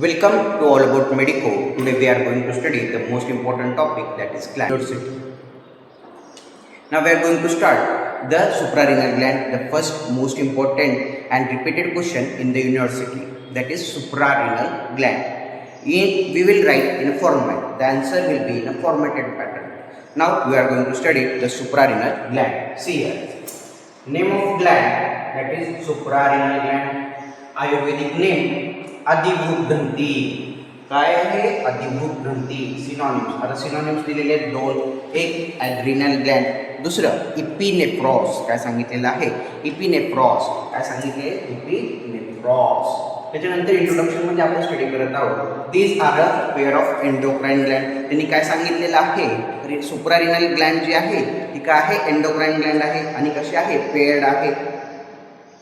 Welcome to All About Medico. Today we are going to study the most important topic, that is gland. Now we are going to start the suprarenal gland, the first most important and repeated question in the university, that is suprarenal gland. We will write in a format. The answer will be in a formatted pattern. Now we are going to study the suprarenal gland. See here. Name of gland, that is suprarenal gland. Ayurvedic name अधिभूत ग्रंथी. काय आहे अधिभूत ग्रंथी? Synonyms. आता synonyms दिलेले आहेत दोन. एक adrenal Gland, दुसरं इपिनेफ्रॉस. काय सांगितलेलं आहे? इपिनेफ्रॉस. काय सांगितले? इपिनेफ्रॉस. त्याच्यानंतर इंट्रोडक्शनमध्ये आपण स्टडी करत आहोत. These are a pair of endocrine Gland. त्यांनी काय सांगितलेलं आहे? सुप्रारिनल ग्लँड जी आहे ती काय आहे? एंडोक्राइन ग्लँड आहे आणि कशी आहे? पेअर्ड आहे.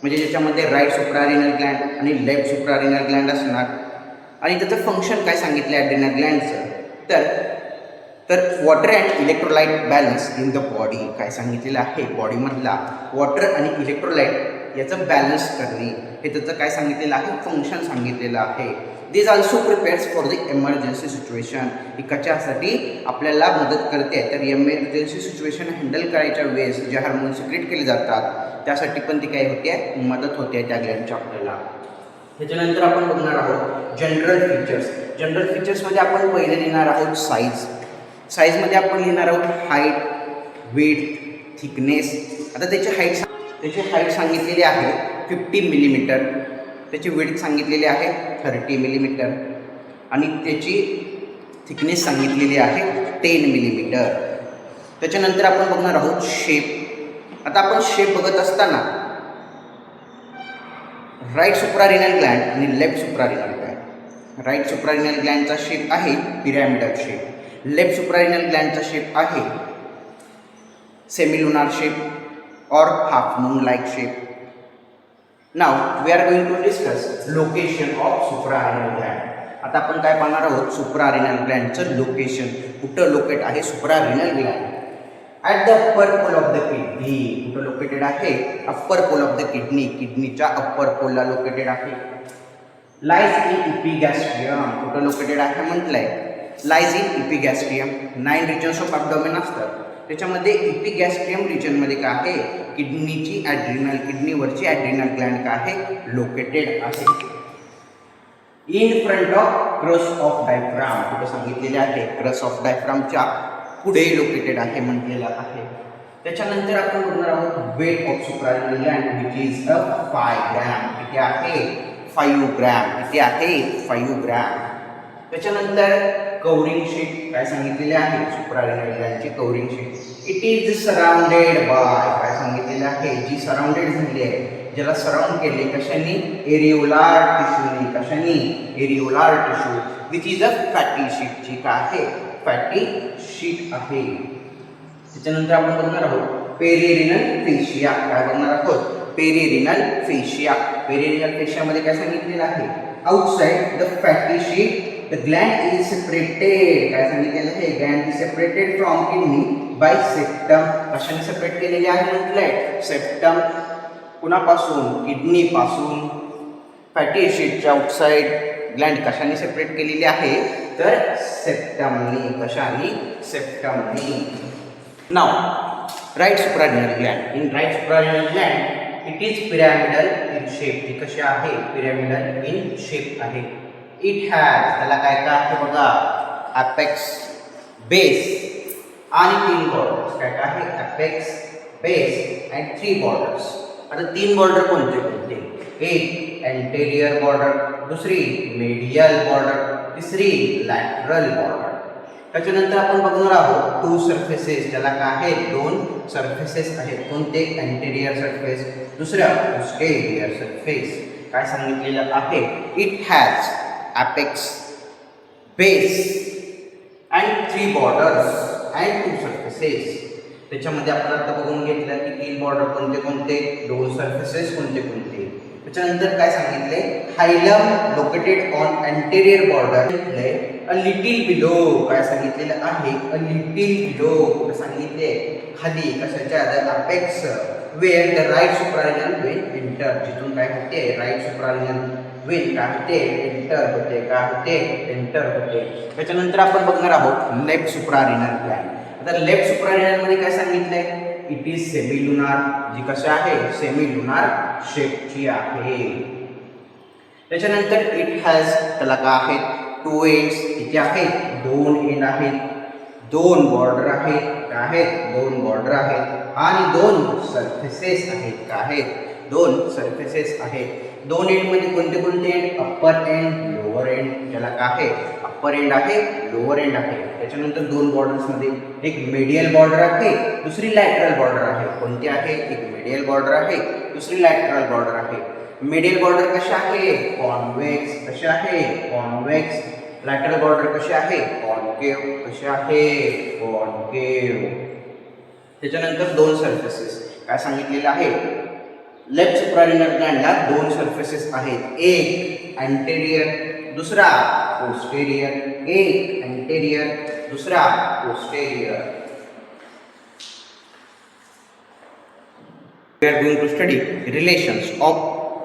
म्हणजे ज्याच्यामध्ये राईट सुप्रारिनल ग्लँड आणि लेफ्ट सुप्रारिनल ग्लँड असणार. आणि त्याचं फंक्शन काय सांगितलं ॲड्रिनल ग्लँडचं? तर water and electrolyte balance in the body. काय सांगितलेलं आहे? बॉडीमधला वॉटर आणि इलेक्ट्रोलाइट याचं बॅलन्स करणे हे त्याचं काय सांगितलेलं आहे? फंक्शन सांगितलेलं आहे. This also prepares for the emergency situation. ही कशासाठी आपल्याला मदत करते? तर एमर्जन्सी सिच्युएशन हँडल करायच्या वेळेस जे हार्मोन सिक्रेट केले जातात त्यासाठी पण ती काय होते? मदत होते त्या ग्लँडच्या आपल्याला. त्याच्यानंतर आपण बघणार आहोत जनरल फीचर्स. जनरल फीचर्समध्ये आपण पहिले लिहिणार आहोत साईज. साईजमध्ये आपण लिहिणार आहोत हाईट, विड्थ, थिकनेस. आता त्याची हाईट सांगितलेली आहे 50 मिलीमीटर. त्याची विड्थ सांगितलेली आहे 30 मिलीमीटर आणि त्याची थिकनेस सांगितलेली आहे 10 मिलीमीटर. त्याच्यानंतर आपण बघणार आहोत शेप. आता आपण शेप बघत असताना राईट सुप्रारिनल ग्लँड आणि left suprarenal gland. Right suprarenal ग्लँडचा शेप आहे पिरॅमिडल शेप. लेफ्ट सुप्रारिनल ग्लँडचा शेप आहे semilunar shape or half moon like shape. Now we are going to discuss location of suprarenal gland. आता आपण काय पाहणार आहोत? सुप्रारिनल ग्लँडचं लोकेशन. कुठं लोकेट आहे suprarenal gland? At the upper pole of the kidney. कुठं लोकेटेड आहे? Upper pole of the kidney. किडनीच्या अप्पर पोलला लोकेटेड आहे. Lies in epigastrium. कुठं लोकेटेड आहे म्हटलंय? Lies in epigastrium. 9 regions of abdomen असतात. त्याच्यामध्ये इपिगॅस्ट्रियम रिजनमध्ये काय आहे? किडनीची किडनीवरची ॲड्रिनल ग्लँड काय आहे? लोकेटेड आहे. इन फ्रंट ऑफ क्रस ऑफ डायफ्राम. कुठं सांगितलेले आहे? क्रस ऑफ डायफ्रामच्या पुढे लोकेटेड आहे म्हटलेलं आहे. त्याच्यानंतर आपण बघणार आहोत weight of suprarenal gland which is 5 gram. किती आहे? 5 ग्रॅम. किती आहे? 5 ग्रॅम. त्याच्यानंतर कवरिंग शीट काय सांगितलेले आहे? सुप्रारिनल ग्लँडची covering sheet. It is surrounded by. काय सांगितलेलं आहे? जी सराउंडेड झाली आहे, ज्याला सराउंड केले कशाने? एरिओलार टिश्यूने. कशाने? Areolar tissue which is a fatty sheet. जी काय आहे? फॅटी शीट आहे. त्याच्यानंतर आपण बघणार आहोत पेरिरिनल फेशिया. काय बघणार आहोत? पेरिरिनल फेशिया. पेरिरिनल फेशियामध्ये काय सांगितलेलं आहे? Outside the fatty sheet the gland is separated. काय सांगितलेलं आहे? Gland is separated from kidney by septum. कशाने सेपरेट केलेले आहे म्हटलंय? सेप्टम. कुणापासून? किडनीपासून. फॅटी शीटच्या आउटसाइड ग्लँड कशाने सेपरेट केलेली आहे? तर सेप्टमनी. कशाने? सेप्टमनी. Now right suprarenal gland. In right suprarenal gland it is pyramidal in shape. ती कशी आहे? पिरॅमिडल इन शेप आहे. इट हॅज, त्याला काय काय आहे बघा? अपेक्स, बेस आणि 3 बॉर्डर्स. काय काय आहे? Apex, base and 3 borders. आता 3 बॉर्डर कोणते कोणते? एक एंटेरियर बॉर्डर, दुसरी मेडियल बॉर्डर, तिसरी लॅटरल बॉर्डर. त्याच्यानंतर आपण बघणार आहोत 2 सरफेसेस. त्याला काय आहेत? 2 सरफेसेस आहेत. कोणते? एंटेरियर सरफेस, दुसरं पोस्टेरियर सरफेस. काय सांगितलेलं आहे? It has apex, base and 3 borders and 2 surfaces. त्याच्यामध्ये आपण आता बघून घेतलं की 3 बॉर्डर कोणते कोणते, 2 सरफेसेस कोणते कोणते. त्याच्यानंतर काय सांगितले? Hilum located on anterior border a little below. काय सांगितलेलं आहे? A little below. सांगितले खाली कशाच्या? The apex where the right suprarenal vein enter. जिथून काय होते? राईट सुप्रारिनल विल काय होते एंटर होते, काय होते एंटर होते. त्याच्यानंतर आपण बघणार आहोत लेफ्ट सुप्रारेनल ग्लॅन्ड. आता लेफ्ट सुप्रारेनल मध्ये काय सांगितलंय, इट इज सेमिलुनार, जी कशी आहे सेमिलुनार शेपची आहे. त्याच्यानंतर इट हॅज, त्याला काय आहेत टू एंड्स, किती आहेत दोन एंड आहेत, दोन बॉर्डर आहेत, काय आहेत दोन बॉर्डर आहेत आणि दोन सरफेसेस आहेत, काय आहेत दोन सरफेसेस आहेत. दोन एंड मध्ये कोणते कोणते end, upper end lower end, ज्याला काय आहे अप्पर एंड आहे लोअर एंड आहे. त्याच्यानंतर दोन बॉर्डर्स मध्ये एक मीडियल बॉर्डर आहे, दुसरी लॅटरल बॉर्डर आहे. कोणती आहे, एक मीडियल बॉर्डर आहे, दुसरी लॅटरल बॉर्डर आहे. मीडियल बॉर्डर कशी आहे कॉन्व्हेक्स, कशी आहे कॉन्व्हेक्स. लॅटरल बॉर्डर कशी आहे कॉन्केव्ह, कशी आहे कॉन्केव्ह. त्याच्यानंतर दोन सरफेसेस काय सांगितलेलं आहे, लेफ्ट सुप्रारेनल ग्लॅन्डला दोन सरफेसेस आहेत, एक अँटेरियर दुसरा पोस्टेरियर, एक अँटेरियर दुसरा posterior. We are going to study relations of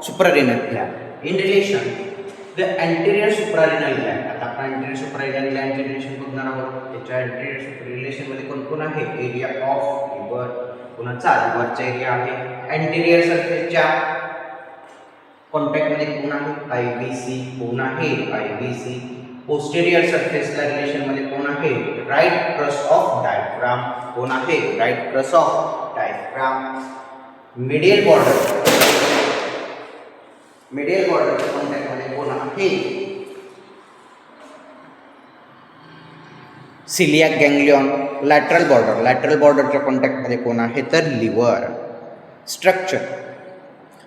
suprarenal gland. In relation, the anterior suprarenal gland. आता आपण anterior suprarenal gland चे रिलेशन बघणार आहोत. त्याच्या anterior रिलेशन मध्ये कोण कोण आहे, एरिया ऑफ लिव्हर, कोणाचा लिव्हरचा एरिया आहे. anterior सरफेसच्या कॉन्टॅक्ट मध्ये कोण आहे आयबीसी, कोण आहे आयबीसी. पोस्टेरियर सरफेसला रिलेशन मध्ये कोण आहे, राईट क्रस ऑफ डायफ्राम, कोण आहे right crus of diaphragm. Medial border, medial बॉर्डरच्या कॉन्टॅक्ट मध्ये कोण आहे, celiac ganglion. Lateral border, lateral बॉर्डरच्या कॉन्टॅक्ट मध्ये कोण आहे तर liver. Structure,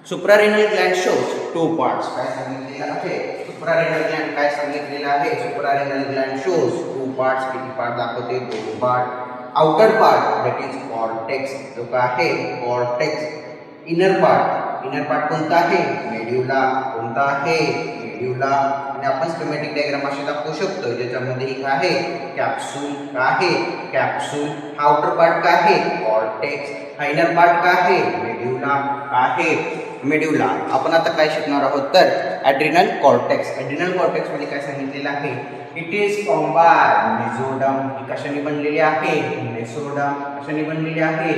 suprarenal gland shows two parts. काय सांगितलेलं आहे सुप्रारेनल ग्लॅन्ड, काय सांगितलेलं आहे suprarenal gland shows two parts. किती पार्ट दाखवते दोन part. Outer part that is cortex, जो काय आहे cortex. Inner part, inner part कोणता आहे मेड्युला, कोणता आहे मेड्युला. आणि आपण स्कीमॅटिक डायग्राम अशी दाखवू शकतो ज्याच्यामध्ये काय आहे कॅप्सूल, काय आहे कॅप्सूल. हा आउटर पार्ट काय आहे कॉर्टेक्स, हा इनर पार्ट काय आहे मेड्युला, काय आहे मेड्युला. आपण आता काय शिकणार आहोत तर ॲड्रिनल कॉर्टेक्स. ॲड्रिनल कॉर्टेक्स मध्ये काय सांगितलेलं आहे, it is form by mesoderm. ही कशाने बनलेली आहे मेसोडम, कशाने बनलेली आहे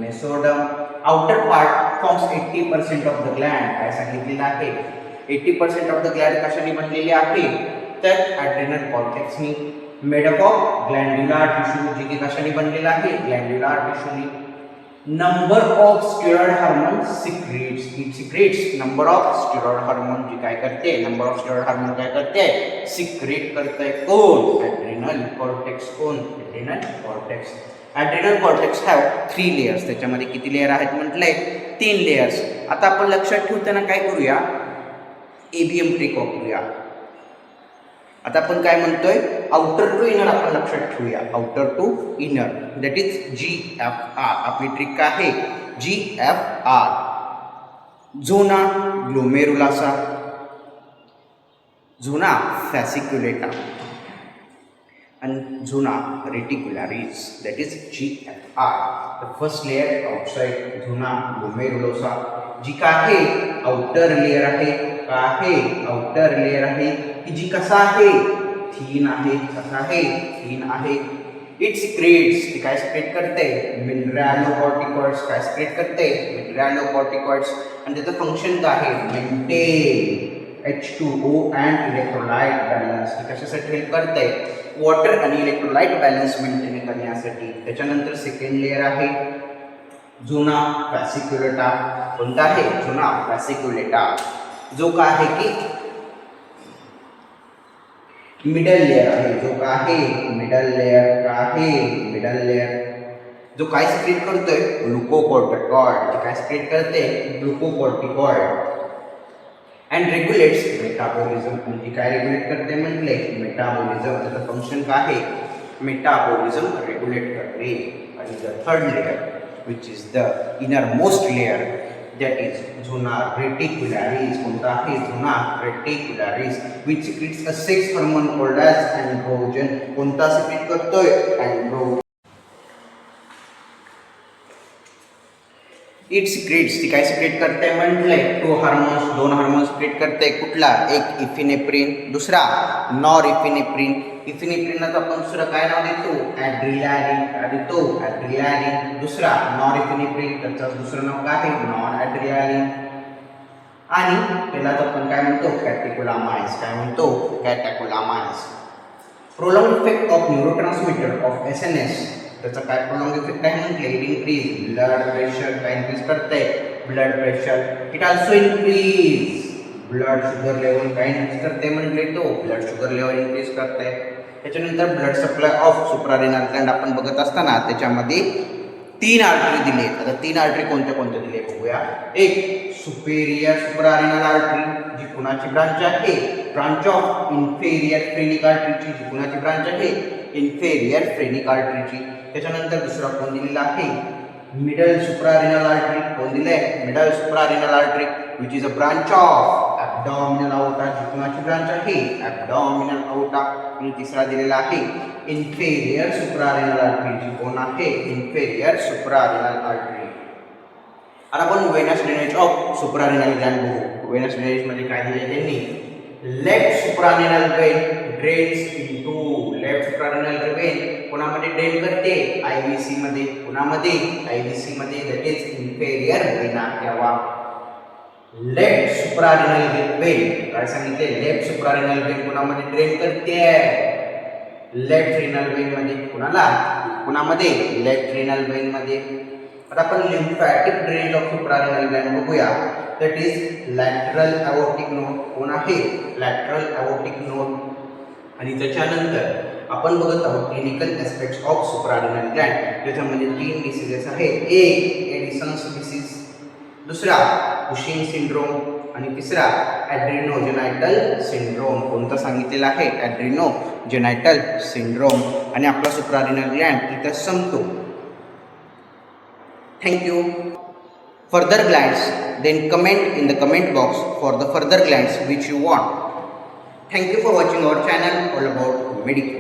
mesoderm. Outer part forms 80% of the gland. काय सांगितलेलं आहे 80% ऑफ द ग्लॅन्ड कशाने बनलेली आहे तर ॲड्रिनल कॉर्टेक्सनी. मेडअप ऑफ ग्लॅन्ड्युलर टिश्यू, जे की कशाने बनलेलं आहे ग्लॅन्ड्युलर टिश्यूनी. Number of steroid hormone secrets, it secrets number of steroid hormone. जी काय करते नंबर ऑफ स्टेरॉइड हार्मोन काय करते सिक्रेट करते कोण ॲड्रिनल कॉर्टेक्स. कोण adrenal cortex. Adrenal cortex have 3 layers. त्याच्यामध्ये किती लेयर आहेत म्हटलंय 3 लेयर्स. आता आपण लक्षात ठेवताना काय करूया एबीएम ट्रिक वापरूया. आता आपण काय म्हणतोय आउटर टू इनर आपण लक्षात ठेवूया. Outer to inner that is GFR. आपली ट्रिक काय आहे GFR. झोना ग्लोमेरुलासा, झोना फॅसिक्युलेटा and zona reticularis, that is GFR. The first layer outside zona glomerulosa, जी का आहे आउटर लेयर आहे, का आहे आउटर लेयर आहे की जी कसा आहे थीन आहे, कसा आहे थीन आहे. इट सिक्रेट्स, ती काय सिक्रेट करते मिनरॅलोकॉर्टिकॉइड्स. काय सिक्रेट करते मिनरॅलोकॉर्टिकॉइड्स. आणि त्याचं फंक्शन काय आहे maintain H2O and electrolyte balance. ती कशासाठी हेल्प करते वॉटर आणि इलेक्ट्रोलाइट बॅलन्स मेंटेन करण्यासाठी. त्याच्यानंतर सेकंड लेयर आहे झोना फॅसिक्युलेटा. कोणता आहे झोना फॅसिक्युलेटा, जो काय आहे की मिडल लेयर आहे, जो काय आहे मिडल लेयर, काय आहे मिडल लेयर. जो काय सिक्रेट करतोय ग्लुकोकॉर्टिकॉइड, काय सिक्रेट करते ग्लुकोकॉर्टिकॉइड. And रेग्युलेट्स metabolism. म्हणजे काय रेग्युलेट करते म्हटले मेटाबॉलिझम. त्याचं फंक्शन काय आहे मेटाबॉलिझम रेग्युलेट करते. आणि the third layer which is the inner most layer that is zona reticularis. कोणता आहे zona reticularis which secretes a sex hormone called as androgen. कोणता सिक्रेट करतोय एंड्रोजन. इट सिक्रेट्स, ती काय सिक्रेट करते म्हटलंय, 2 हार्मोन्स, 2 हार्मोन्स सिक्रेट करते. कुठला, एक इफिनेफ्रिन, दुसरा नॉर इफिनेफ्रिन. इफिनेफ्रिनला आपण दुसरं काय नाव देतो, ॲड्रिनॅलिन. काय देतो, ॲड्रिनॅलिन. दुसरा नॉर इफिनेफ्रिन, त्याचं दुसरं नाव काय आहे, नॉन ॲड्रिनॅलिन. आणि त्यालाच आपण काय म्हणतो, कॅटेकोलामाइड्स. काय म्हणतो, catecholamines. Prolong effect of neurotransmitter of SNS, त्याचा काय प्रोलॉंग इफेक्ट आहे म्हटले, इट इन्क्रीज ब्लड प्रेशर. काय इन्क्रीज करते, blood pressure. It also increase blood sugar level. काय इन्क्रीज करते म्हटले, तो ब्लड शुगर लेवल इन्क्रीज करते. त्याच्यानंतर blood supply of suprarenal gland आपण बघत असताना त्याच्यामध्ये 3 आर्टरी दिले. आता 3 आर्टरी कोणत्या कोणत्या दिले बघूया. एक सुपेरियर सुप्रारेनल आर्टरी, जी कुणाची ब्रांच आहे, ब्रांच ऑफ इन्फेरियर फ्रेनिक आर्टरीची, जी कुणाची ब्रांच आहे, इन्फेरियर फ्रेनिक आर्टरीची. त्याच्यानंतर दुसरा कोण दिलेला आहे, मिडल सुप्रारेनल आर्टरी. कोण दिले, middle suprarenal artery, which is a branch of abdominal aorta, जी कुणाची ब्रांच आहे, ॲब्डॉमिनल आउटा. आणि तिसरा दिलेला आहे इन्फेरियर सुप्रारेनल आर्टरी, जी कोण आहे, इन्फेरियर सुप्रारेनल आर्टरी. आता आपण venous drainage of suprarenal Gland बघू. वेनस ड्रेनेज मध्ये काय दिले त्यांनी, left suprarenal vein drains into, left suprarenal vein कोणामध्ये ड्रेन करते, IVC मध्ये. कोणामध्ये, IVC मध्ये, that is inferior vena cava. Left suprarenal vein काय सांगितले, लेफ्ट सुप्रारेनल वेन कोणामध्ये ड्रेन करते, लेफ्ट रेनल वेन मध्ये. कोणाला, कोणामध्ये, लेफ्ट रेनल वेन मध्ये. आता आपण lymphatic drainage of suprarenal gland बघूया. That is lateral aortic node. कोण आहे, लॅटरल ॲओर्टिक नोड. आणि त्याच्यानंतर आपण बघत आहोत clinical aspects of suprarenal Gland. त्याच्यामध्ये 3 डिसीजेस आहेत. एक एडिसन्स डिसीज, दुसरा कुशिंग सिंड्रोम आणि तिसरा ॲड्रिनोजेनायटल सिंड्रोम. कोणता सांगितलेला आहे, ॲड्रिनोजेनायटल सिंड्रोम. आणि आपला सुप्रारेनल ग्लँड इथं संपतो. Thank you. Further glands, then comment in the comment box for the further glands which you want. Thank you for watching our channel all about medical.